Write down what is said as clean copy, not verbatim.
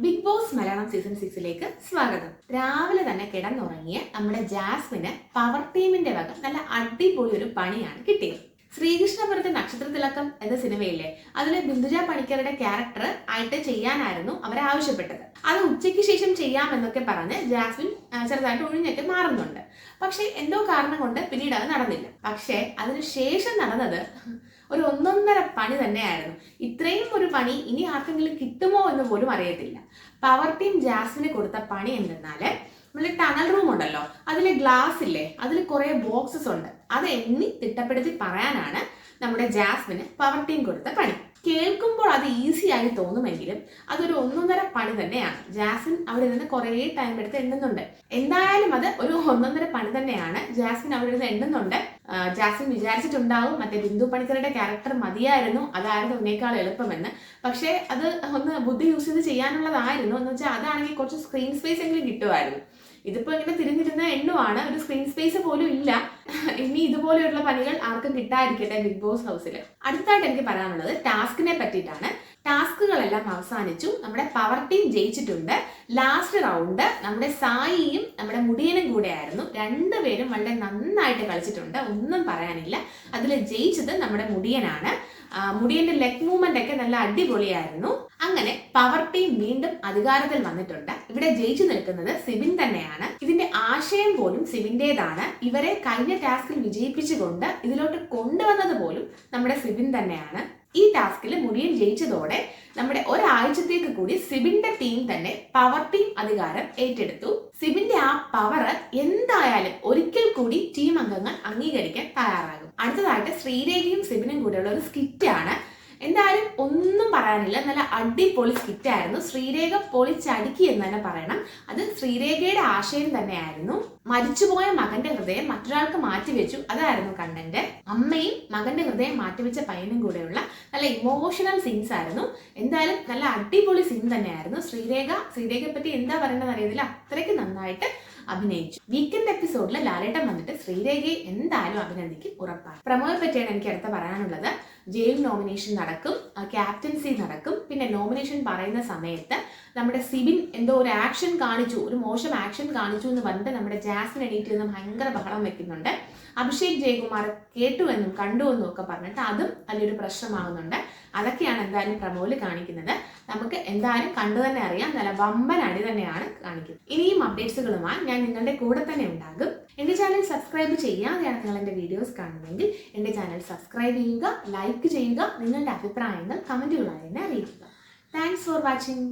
Big boss Malayalam season 6ലേക്ക് സ്വാഗതം. രാവിലെ തന്നെ കിടന്നുറങ്ങിയ നമ്മുടെ ജാസ്മിന് പവർ ടീമിന്റെ വക നല്ല അടിപൊളി ഒരു പണിയാണ് കിട്ടിയത്. ശ്രീകൃഷ്ണപുരത്തെ നക്ഷത്രത്തിളക്കം എന്ന സിനിമയിലെ അതിലെ ബിന്ദുജ പണിക്കരുടെ ക്യാരക്ടർ ആയിട്ട് ചെയ്യാനായിരുന്നു അവരെ ആവശ്യപ്പെട്ടത്. അത് ഉച്ചയ്ക്ക് ശേഷം ചെയ്യാമെന്നൊക്കെ പറഞ്ഞ് ജാസ്മിൻ ചെറുതായിട്ട് ഒഴിഞ്ഞൊക്കെ മാറുന്നുണ്ട്. പക്ഷെ എന്തോ കാരണം കൊണ്ട് പിന്നീട് അത് നടന്നില്ല. പക്ഷെ അതിനുശേഷം നടന്നത് ഒരു ഒന്നൊന്നര പണി തന്നെയായിരുന്നു. ഇത്രയും ഒരു പണി ഇനി ആർക്കെങ്കിലും കിട്ടുമോ എന്ന് പോലും അറിയത്തില്ല. പവർ ടീം ജാസ്മിന് കൊടുത്ത പണി എന്തെന്നാല്, നമ്മള് ടണൽ റൂം ഉണ്ടല്ലോ, അതിലെ ഗ്ലാസ് ഇല്ലേ, അതിൽ കുറെ ബോക്സസ് ഉണ്ട്. അത് എണ്ണി തിട്ടപ്പെടുത്തി പറയാനാണ് നമ്മുടെ ജാസ്മിന് പവർ ടീം കൊടുത്ത പണി. കേൾക്കുമ്പോൾ അത് ഈസി ആയി തോന്നുമെങ്കിലും അതൊരു ഒന്നൊന്നര പണി തന്നെയാണ്. ജാസ്മിൻ അവിടെ നിന്ന് കുറേ ടൈം എടുത്ത് എണ്ണുന്നുണ്ട്. എന്തായാലും അത് ഒരു ഒന്നൊന്നര പണി തന്നെയാണ്. ജാസ്മിൻ അവിടെ നിന്ന് എണ്ണുന്നുണ്ട്. ജാസ്മിൻ വിചാരിച്ചിട്ടുണ്ടാവും മറ്റേ ബിന്ദു പണിക്കരുടെ ക്യാരക്ടർ മതിയായിരുന്നു, അതായിരുന്നു ഇതിനേക്കാൾ എളുപ്പമെന്ന്. പക്ഷേ അത് ഒന്ന് ബുദ്ധി യൂസ് ചെയ്ത് ചെയ്യാനുള്ളതായിരുന്നു. എന്ന് വെച്ചാൽ അതാണെങ്കിൽ കുറച്ച് സ്ക്രീൻ സ്പേസ് എങ്കിലും കിട്ടുമായിരുന്നു. ഇതിപ്പോ ഇങ്ങനെ തിരിഞ്ഞിരുന്ന എണ്ണുമാണ്, ഒരു സ്ക്രീൻ സ്പേസ് പോലും ഇല്ല. ഇനി ഇതുപോലെയുള്ള പണികൾ ആർക്കും കിട്ടാതിരിക്കട്ടെ ബിഗ് ബോസ് ഹൗസിൽ. അടുത്തായിട്ട് എനിക്ക് പറയാനുള്ളത് ടാസ്കിനെ പറ്റിയിട്ടാണ്. ടാസ്കുകളെല്ലാം അവസാനിച്ചു. നമ്മുടെ പവർ ടീം ജയിച്ചിട്ടുണ്ട്. ലാസ്റ്റ് റൗണ്ട് നമ്മുടെ സായിയും നമ്മുടെ മുടിയനും കൂടെ ആയിരുന്നു. രണ്ടുപേരും വളരെ നന്നായിട്ട് കളിച്ചിട്ടുണ്ട്, ഒന്നും പറയാനില്ല. അതിൽ ജയിച്ചത് നമ്മുടെ മുടിയനാണ്. മുടിയന്റെ ലെഗ് മൂവ്മെന്റ് ഒക്കെ നല്ല അടിപൊളിയായിരുന്നു. അങ്ങനെ പവർ ടീം വീണ്ടും അധികാരത്തിൽ വന്നിട്ടുണ്ട്. ഇവിടെ ജയിച്ചു നിൽക്കുന്നത് സിബിൻ തന്നെയാണ്. ഇതിന്റെ ആശയം പോലും സിബിന്റേതാണ്. ഇവരെ കഴിഞ്ഞ ടാസ്കിൽ വിജയിപ്പിച്ചുകൊണ്ട് ഇതിലോട്ട് കൊണ്ടുവന്നത് പോലും നമ്മുടെ സിബിൻ തന്നെയാണ്. ഈ ടാസ്കിൽ മുടിയൻ ജയിച്ചതോടെ നമ്മുടെ ഒരാഴ്ചത്തേക്ക് കൂടി സിബിന്റെ ടീം തന്നെ പവർ ടീം അധികാരം ഏറ്റെടുത്തു. സിബിന്റെ ആ പവർ എന്തായാലും ഒരിക്കൽ കൂടി ടീം അംഗങ്ങൾ അംഗീകരിക്കാൻ തയ്യാറാകും. അടുത്തതായിട്ട് ശ്രീരേഖയും സിബിനും കൂടെയുള്ള ഒരു സ്കിറ്റാണ്. എന്തായാലും ഒന്നും പറയാനില്ല, നല്ല അടിപൊളി സ്കിറ്റായിരുന്നു. ശ്രീരേഖ പൊളിച്ചടുക്കി എന്ന് തന്നെ പറയണം. അത് ശ്രീരേഖയുടെ ആശയം തന്നെയായിരുന്നു. മരിച്ചുപോയ മകന്റെ ഹൃദയം മറ്റൊരാൾക്ക് മാറ്റിവെച്ചു, അതായിരുന്നു കണ്ടന്റ്. അമ്മയും മകന്റെ ഹൃദയം മാറ്റിവെച്ച പയ്യനും കൂടെയുള്ള നല്ല ഇമോഷണൽ സീൻസ് ആയിരുന്നു. എന്തായാലും നല്ല അടിപൊളി സീൻ തന്നെയായിരുന്നു. ശ്രീരേഖയെ പറ്റി എന്താ പറയേണ്ടത് അറിയത്തില്ല, അത്രയ്ക്ക് നന്നായിട്ട് അഭിനയിച്ചു. വീക്കെൻഡ് എപ്പിസോഡിൽ ലാലേട്ടൻ വന്നിട്ട് ശ്രീരേഖയെ എന്തായാലും അഭിനന്ദിക്കും, ഉറപ്പാണ്. പ്രമോയെ പറ്റിയാണ് എനിക്ക് അടുത്ത പറയാനുള്ളത്. ജയിൽ നോമിനേഷൻ നടക്കും, ക്യാപ്റ്റൻസി നടക്കും. പിന്നെ നോമിനേഷൻ പറയുന്ന സമയത്ത് നമ്മുടെ സിബിൻ എന്തോ ഒരു ആക്ഷൻ കാണിച്ചു, ഒരു മോശം ആക്ഷൻ കാണിച്ചു എന്ന് പറഞ്ഞിട്ട് നമ്മുടെ ജാസ്മിൻ എണീറ്റ് നിന്ന് ഭയങ്കര ബഹളം വെക്കുന്നുണ്ട്. അഭിഷേക് ജയകുമാർ കേട്ടു എന്നും കണ്ടു എന്നും ഒക്കെ പറഞ്ഞിട്ട് അതും വലിയൊരു പ്രശ്നമാകുന്നുണ്ട്. അതൊക്കെയാണ് എന്തായാലും പ്രമോല് കാണിക്കുന്നത്. നമുക്ക് എന്തായാലും കണ്ടു തന്നെ അറിയാം, നല്ല വമ്പൻ അടി തന്നെയാണ് കാണിക്കുന്നത്. ഇനിയും അപ്ഡേറ്റ്സുകളുമായി ഞാൻ നിങ്ങളുടെ കൂടെ തന്നെ ഉണ്ടാകും. എൻ്റെ ചാനൽ സബ്സ്ക്രൈബ് ചെയ്യാതെയാണ് നിങ്ങൾ എൻ്റെ വീഡിയോസ് കാണുന്നതെങ്കിൽ എൻ്റെ ചാനൽ സബ്സ്ക്രൈബ് ചെയ്യുക, ലൈക്ക് ചെയ്യുക, നിങ്ങളുടെ അഭിപ്രായങ്ങൾ കമൻറ്റുകളായി തന്നെ അറിയിക്കുക. Thanks for watching.